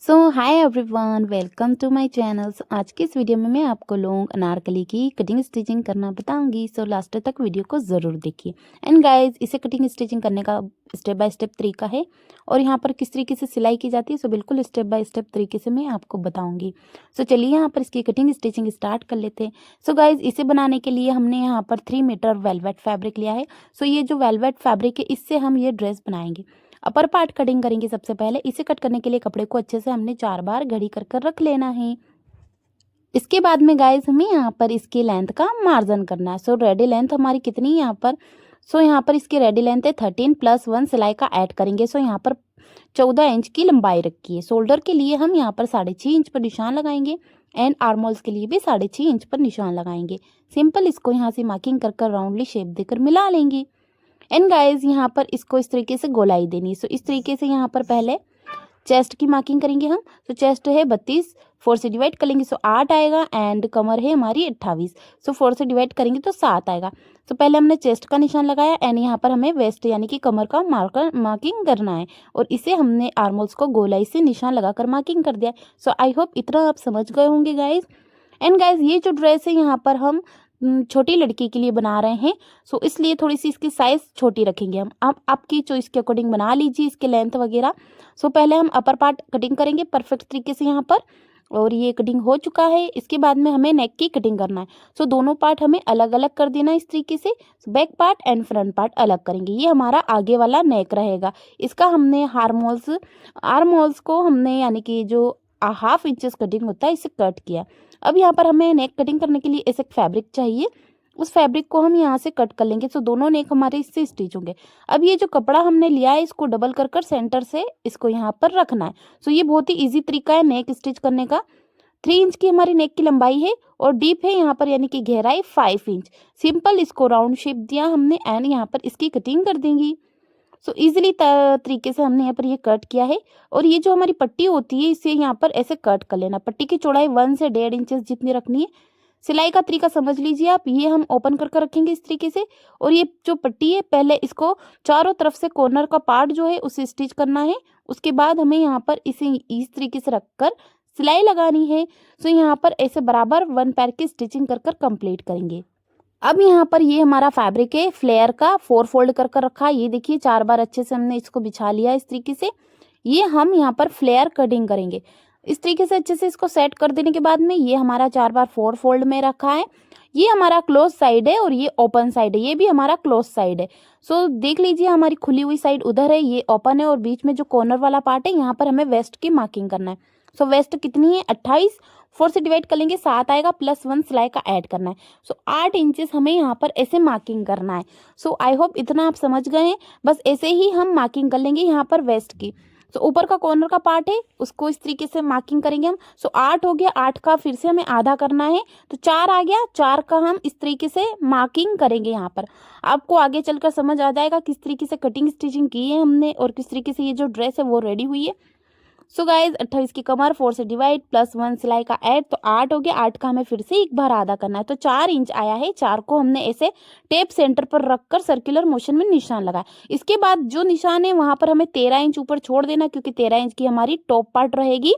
So hi everyone, welcome to my channel. आज की इस वीडियो में मैं आपको लॉन्ग अनारकली की कटिंग स्टिचिंग करना बताऊंगी। सो लास्ट तक वीडियो को ज़रूर देखिए। एंड गाइस, इसे कटिंग स्टिचिंग करने का स्टेप बाय स्टेप तरीका है और यहाँ पर किस तरीके से सिलाई की जाती है, सो बिल्कुल स्टेप बाय स्टेप तरीके से मैं आपको बताऊंगी। सो चलिए यहाँ पर इसकी कटिंग स्टिचिंग स्टार्ट कर लेते हैं। सो गाइज, इसे बनाने के लिए हमने यहाँ पर 3 मीटर वेलवेट फैब्रिक लिया है। सो ये जो वेलवेट फैब्रिक है, इससे हम ये ड्रेस बनाएंगे। अपर पार्ट कटिंग करेंगे सबसे पहले। इसे कट करने के लिए कपड़े को अच्छे से हमने 4 बार घड़ी कर रख लेना है। इसके बाद में गाइस हमें यहाँ पर इसकी लेंथ का मार्जिन करना है। सो रेडी लेंथ हमारी कितनी है यहाँ पर? सो यहाँ पर इसकी रेडी लेंथ है 13 + 1 सिलाई का ऐड करेंगे। सो यहाँ पर 14 इंच की लंबाई रखी है। शोल्डर के लिए हम यहाँ पर 6.5 इंच पर निशान लगाएंगे एंड आर्मोल्स के लिए भी 6.5 इंच पर निशान लगाएंगे। सिंपल इसको यहाँ से मार्किंग कर राउंडली शेप देकर मिला लेंगे। एंड गाइज, यहाँ पर इसको इस तरीके से गोलाई देनी। सो इस तरीके से यहाँ पर पहले चेस्ट की मार्किंग करेंगे हम। तो चेस्ट है 32, 4 से डिवाइड कर लेंगे, सो 8 आएगा। एंड कमर है हमारी 28, सो 4 से डिवाइड करेंगे तो 7 आएगा। तो पहले हमने चेस्ट का निशान लगाया एंड यहाँ पर हमें वेस्ट यानी कि कमर का मार्किंग करना है और इसे हमने आर्मोल्स को गोलाई से निशान लगाकर मार्किंग कर दिया। सो आई होप इतना आप समझ गए होंगे गाइज। एंड गाइज, ये जो ड्रेस है यहाँ पर हम छोटी लड़की के लिए बना रहे हैं। सो इसलिए थोड़ी सी इसकी साइज़ छोटी रखेंगे हम। आप आपकी चॉइस के अकॉर्डिंग बना लीजिए इसके लेंथ वगैरह। सो पहले हम अपर पार्ट कटिंग करेंगे परफेक्ट तरीके से यहाँ पर, और ये कटिंग हो चुका है। इसके बाद में हमें नेक की कटिंग करना है। सो दोनों पार्ट हमें अलग अलग कर देना है इस तरीके से। Back part and front part अलग करेंगे। ये हमारा आगे वाला नेक रहेगा। इसका हमने आर्महोल्स को हमने यानी कि जो 1/2 इंचेस कटिंग होता है इसे कट किया। अब यहाँ पर हमें नेक कटिंग करने के लिए ऐसे फैब्रिक चाहिए। उस फैब्रिक को हम यहाँ से कट कर लेंगे। सो दोनों नेक हमारे इससे स्टिच होंगे। अब ये जो कपड़ा हमने लिया है इसको डबल कर सेंटर से इसको यहाँ पर रखना है। सो ये बहुत ही इजी तरीका है नेक स्टिच करने का। 3 इंच की हमारी नेक की लंबाई है और डीप है यहाँ पर यानी कि गहराई 5 इंच। सिंपल इसको राउंड शेप दिया हमने एंड यहाँ पर इसकी कटिंग कर देंगी। सो इजीली तरीके से हमने यहाँ पर ये कट किया है। और ये जो हमारी पट्टी होती है इसे यहाँ पर ऐसे कट कर लेना। पट्टी की चौड़ाई 1 से 1.5 इंचेस जितनी रखनी है। सिलाई का तरीका समझ लीजिए आप। ये हम ओपन कर रखेंगे इस तरीके से, और ये जो पट्टी है पहले इसको चारों तरफ से कॉर्नर का पार्ट जो है उसे स्टिच करना है। उसके बाद हमें यहाँ पर इसे इस तरीके से रखकर सिलाई लगानी है। सो यहाँ पर ऐसे बराबर 1 पैर की स्टिचिंग कर कंप्लीट करेंगे। अब यहाँ पर ये हमारा फैब्रिक है फ्लेयर का 4 फोल्ड कर रखा है। ये देखिए 4 बार अच्छे से हमने इसको बिछा लिया इस तरीके से। ये हम यहाँ पर फ्लेयर कटिंग करेंगे। इस तरीके से अच्छे से इसको सेट कर देने के बाद में ये हमारा 4 बार 4 फोल्ड में रखा है। ये हमारा क्लोज साइड है और ये ओपन साइड है। ये भी हमारा क्लोज साइड है। सो देख लीजिए हमारी खुली हुई साइड उधर है, ये ओपन है, और बीच में जो कॉर्नर वाला पार्ट है यहाँ पर हमें वेस्ट की मार्किंग करना है। सो वेस्ट कितनी है? 28, 4 से डिवाइड कर लेंगे 7 आएगा, +1 सिलाई का ऐड करना है। सो 8 इंचेस हमें यहाँ पर ऐसे मार्किंग करना है। सो आई होप इतना आप समझ गए हैं। बस ऐसे ही हम मार्किंग कर लेंगे यहाँ पर वेस्ट की। सो ऊपर का कॉर्नर का पार्ट है उसको इस तरीके से मार्किंग करेंगे हम। सो 8 हो गया, 8 का फिर से हमें आधा करना है तो 4 आ गया। 4 का हम इस तरीके से मार्किंग करेंगे यहाँ पर। आपको आगे चलकर समझ आ जाएगा किस तरीके से कटिंग स्टिचिंग की है हमने और किस तरीके से ये जो ड्रेस है वो रेडी हुई है। सो गाइज 28 की कमर 4 से डिवाइड +1 सिलाई का ऐड, तो 8 हो गया। 8 का हमें फिर से एक बार आधा करना है तो 4 इंच आया है। 4 को हमने ऐसे टेप सेंटर पर रखकर सर्कुलर मोशन में निशान लगाया। इसके बाद जो निशान है वहां पर हमें 13 इंच ऊपर छोड़ देना, क्योंकि 13 इंच की हमारी टॉप पार्ट रहेगी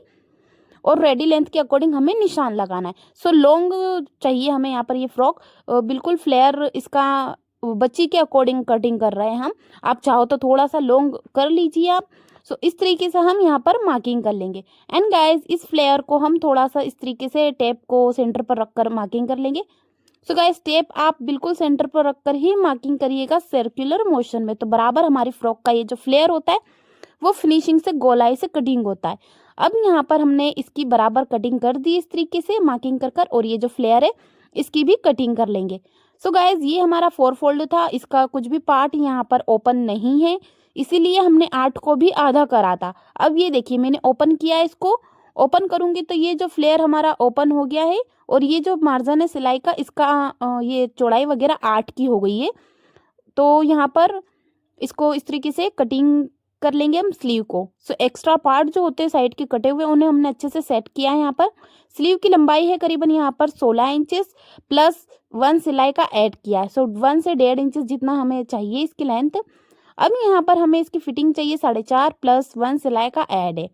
और रेडी लेंथ के अकॉर्डिंग हमें निशान लगाना है। सो लॉन्ग चाहिए हमें यहाँ पर ये फ्रॉक, बिल्कुल फ्लेयर इसका बच्ची के अकॉर्डिंग कटिंग कर रहे हैं हम। आप चाहो तो थोड़ा सा लॉन्ग कर लीजिए आप। सो इस तरीके से हम यहाँ पर मार्किंग कर लेंगे। एंड गाइस, इस फ्लेयर को हम थोड़ा सा इस तरीके से टेप को सेंटर पर रखकर मार्किंग कर लेंगे। सो गाइस, टेप आप बिल्कुल सेंटर पर रखकर ही मार्किंग करिएगा सर्कुलर मोशन में, तो बराबर हमारी फ्रॉक का ये जो फ्लेयर होता है वो फिनिशिंग से गोलाई से कटिंग होता है। अब यहाँ पर हमने इसकी बराबर कटिंग कर दी इस तरीके से मार्किंग कर और ये जो फ्लेयर है इसकी भी कटिंग कर लेंगे। सो गाइज, ये हमारा 4 फोल्ड था। इसका कुछ भी पार्ट यहाँ पर ओपन नहीं है, इसीलिए हमने 8 को भी आधा करा था। अब ये देखिए मैंने ओपन किया है, इसको ओपन करूंगी तो ये जो फ्लेयर हमारा ओपन हो गया है और ये जो मार्जिन है सिलाई का इसका ये चौड़ाई वगैरह 8 की हो गई है। तो यहाँ पर इसको इस तरीके से कटिंग कर लेंगे हम स्लीव को। सो एक्स्ट्रा पार्ट जो होते हैं साइड के कटे हुए उन्हें हमने अच्छे से सेट किया है। यहाँ पर स्लीव की लंबाई है करीबन यहाँ पर 16 इंचेस +1 सिलाई का ऐड किया है। सो 1 से 1.5 इंचेस जितना हमें चाहिए इसकी लेंथ। अब यहाँ पर हमें इसकी फिटिंग चाहिए 4.5 +1 सिलाई का ऐड है।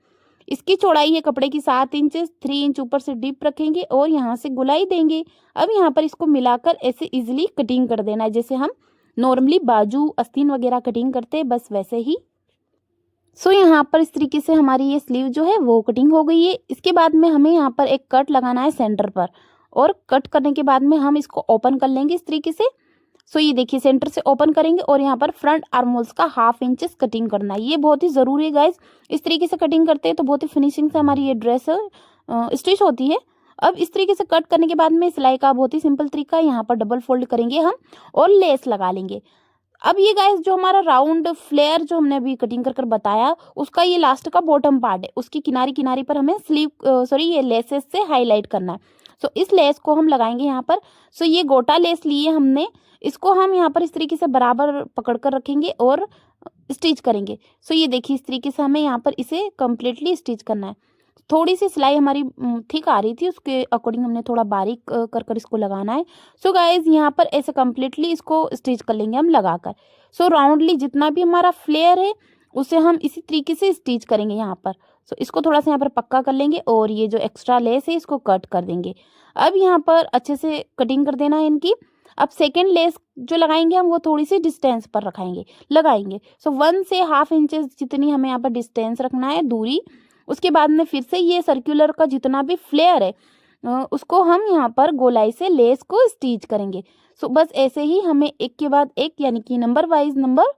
इसकी चौड़ाई है कपड़े की 7 इंच, 3 इंच ऊपर से डीप रखेंगे और यहाँ से गोलाई देंगे। अब यहाँ पर इसको मिलाकर ऐसे इजीली कटिंग कर देना है, जैसे हम नॉर्मली बाजू आस्तीन वगैरह कटिंग करते हैं, बस वैसे ही। सो यहाँ पर इस तरीके से हमारी ये स्लीव जो है वो कटिंग हो गई है। इसके बाद में हमें यहाँ पर एक कट लगाना है सेंटर पर, और कट करने के बाद में हम इसको ओपन कर लेंगे इस तरीके से। सो ये देखिए सेंटर से ओपन करेंगे और यहाँ पर फ्रंट आर्म होल्स का 1/2 इंच कटिंग करना है। ये बहुत ही ज़रूरी है गाइज, इस तरीके से कटिंग करते हैं तो बहुत ही फिनिशिंग से हमारी ये ड्रेस स्टिच होती है। अब इस तरीके से कट करने के बाद में सिलाई का बहुत ही सिंपल तरीका है, यहाँ पर डबल फोल्ड करेंगे हम और लेस लगा लेंगे। अब ये गाइस जो हमारा राउंड फ्लेयर जो हमने अभी कटिंग कर बताया, उसका ये लास्ट का बॉटम पार्ट है, उसकी किनारी किनारी पर हमें ये लेसेस से हाईलाइट करना है। सो इस लेस को हम लगाएंगे यहाँ पर। सो ये गोटा लेस लिए हमने, इसको हम यहाँ पर इस तरीके से बराबर पकड़ कर रखेंगे और स्टिच करेंगे। सो ये देखिए इस तरीके से हमें यहाँ पर इसे कम्प्लीटली स्टिच करना है। थोड़ी सी सिलाई हमारी थिक आ रही थी, उसके अकॉर्डिंग हमने थोड़ा बारीक कर इसको लगाना है। सो गाइज यहाँ पर ऐसे कम्प्लीटली इसको स्टिच कर लेंगे हम लगाकर। सो राउंडली जितना भी हमारा फ्लेयर है उसे हम इसी तरीके से स्टिच करेंगे यहाँ पर। सो इसको थोड़ा सा यहाँ पर पक्का कर लेंगे और ये जो एक्स्ट्रा लेस है इसको कट कर देंगे। अब यहाँ पर अच्छे से कटिंग कर देना है इनकी। अब सेकेंड लेस जो लगाएंगे हम वो थोड़ी सी डिस्टेंस पर लगाएंगे। सो 1 से 1/2 इंचेस जितनी हमें यहाँ पर डिस्टेंस रखना है, दूरी। उसके बाद में फिर से ये सर्कुलर का जितना भी फ्लेयर है उसको हम यहाँ पर गोलाई से लेस को स्टिच करेंगे। सो बस ऐसे ही हमें एक के बाद एक यानी कि नंबर वाइज नंबर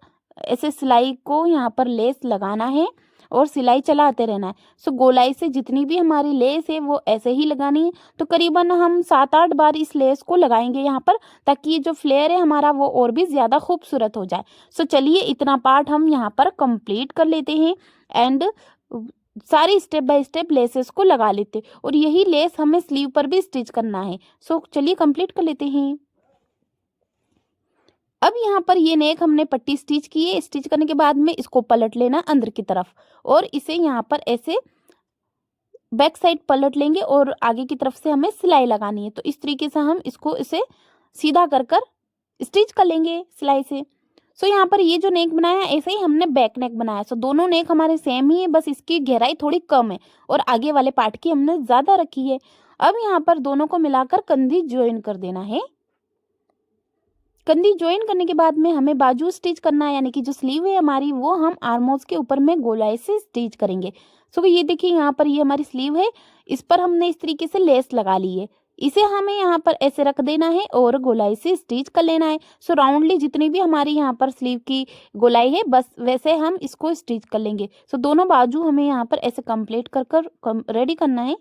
ऐसे सिलाई को यहाँ पर लेस लगाना है और सिलाई चलाते रहना है। सो गोलाई से जितनी भी हमारी लेस है वो ऐसे ही लगानी है। तो करीबन हम 7-8 बार इस लेस को लगाएंगे यहाँ पर, ताकि ये जो फ्लेयर है हमारा वो और भी ज़्यादा खूबसूरत हो जाए। सो चलिए इतना पार्ट हम यहाँ पर कंप्लीट कर लेते हैं एंड सारी स्टेप बाय स्टेप लेसेस को लगा लेते हैं, और यही लेस हमें स्लीव पर भी स्टिच करना है। सो चलिए कंप्लीट कर लेते हैं। अब यहाँ पर ये नेक हमने पट्टी स्टिच की है। स्टिच करने के बाद में इसको पलट लेना अंदर की तरफ, और इसे यहाँ पर ऐसे बैक साइड पलट लेंगे और आगे की तरफ से हमें सिलाई लगानी है। तो इस तरीके से हम इसको इसे सीधा कर स्टिच कर लेंगे सिलाई से। सो यहाँ पर ये जो नेक बनाया है ऐसे ही हमने बैक नेक बनाया। सो दोनों नेक हमारे सेम ही है, बस इसकी गहराई थोड़ी कम है और आगे वाले पार्ट की हमने ज़्यादा रखी है। अब यहाँ पर दोनों को मिलाकर कंधी ज्वाइन कर देना है। कंधी ज्वाइन करने के बाद में हमें बाजू स्टिच करना है, यानी कि जो स्लीव है हमारी वो हम आर्मोल्स के ऊपर में गोलाई से स्टिच करेंगे। सो ये देखिए यहाँ पर ये हमारी स्लीव है, इस पर हमने इस तरीके से लेस लगा ली है। इसे हमें यहाँ पर ऐसे रख देना है और गोलाई से स्टिच कर लेना है। सो राउंडली जितनी भी हमारी यहाँ पर स्लीव की गोलाई है बस वैसे हम इसको स्टिच कर लेंगे। सो दोनों बाजू हमें यहाँ पर ऐसे कंप्लीट कर रेडी करना है।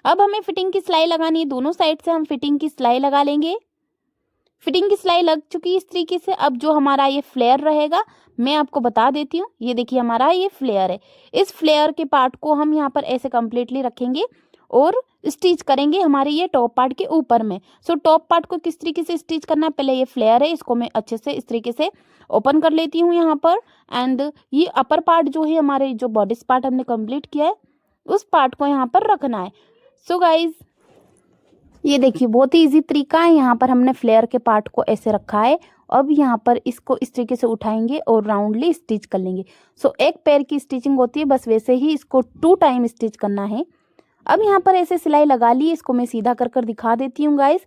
अब हमें फिटिंग की सिलाई लगानी है, दोनों साइड से हम फिटिंग की सिलाई लगा लेंगे। फिटिंग की सिलाई लग चुकी है इस तरीके से। अब जो हमारा ये फ्लेयर रहेगा मैं आपको बता देती हूँ। ये देखिए हमारा ये फ्लेयर है, इस फ्लेयर के पार्ट को हम यहाँ पर ऐसे कम्प्लीटली रखेंगे और स्टिच करेंगे हमारे ये टॉप पार्ट के ऊपर में। सो टॉप पार्ट को किस तरीके से स्टिच करना है, पहले ये फ्लेयर है इसको मैं अच्छे से इस तरीके से ओपन कर लेती हूँ यहाँ पर। एंड ये अपर पार्ट जो है हमारे जो बॉडी पार्ट हमने कंप्लीट किया है उस पार्ट को यहाँ पर रखना है। सो गाइज ये देखिए बहुत ही इजी तरीका है। यहाँ पर हमने फ्लेयर के पार्ट को ऐसे रखा है। अब यहाँ पर इसको इस तरीके से उठाएंगे और राउंडली स्टिच कर लेंगे। सो एक पैर की स्टिचिंग होती है, बस वैसे ही इसको 2 टाइम स्टिच करना है। अब यहाँ पर ऐसे सिलाई लगा ली, इसको मैं सीधा कर दिखा देती हूँ गाइस।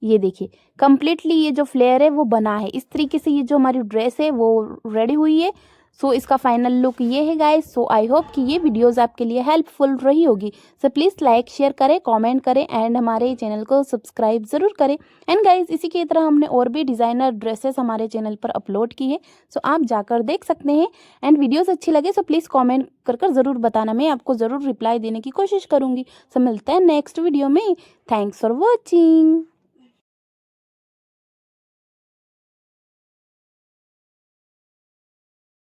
ये देखिए कम्प्लीटली ये जो फ्लेयर है वो बना है इस तरीके से। ये जो हमारी ड्रेस है वो रेडी हुई है। सो इसका फाइनल लुक ये है गाइस। सो आई होप कि ये वीडियोस आपके लिए हेल्पफुल रही होगी। सो प्लीज़ लाइक शेयर करें, कमेंट करें एंड हमारे चैनल को सब्सक्राइब ज़रूर करें। एंड गाइस इसी की तरह हमने और भी डिज़ाइनर ड्रेसेस हमारे चैनल पर अपलोड की है, सो आप जाकर देख सकते हैं। एंड वीडियोज़ अच्छी लगे सो प्लीज़ कॉमेंट कर ज़रूर बताना, मैं आपको ज़रूर रिप्लाई देने की कोशिश करूँगी। सो मिलते हैं नेक्स्ट वीडियो में। Thanks for watching.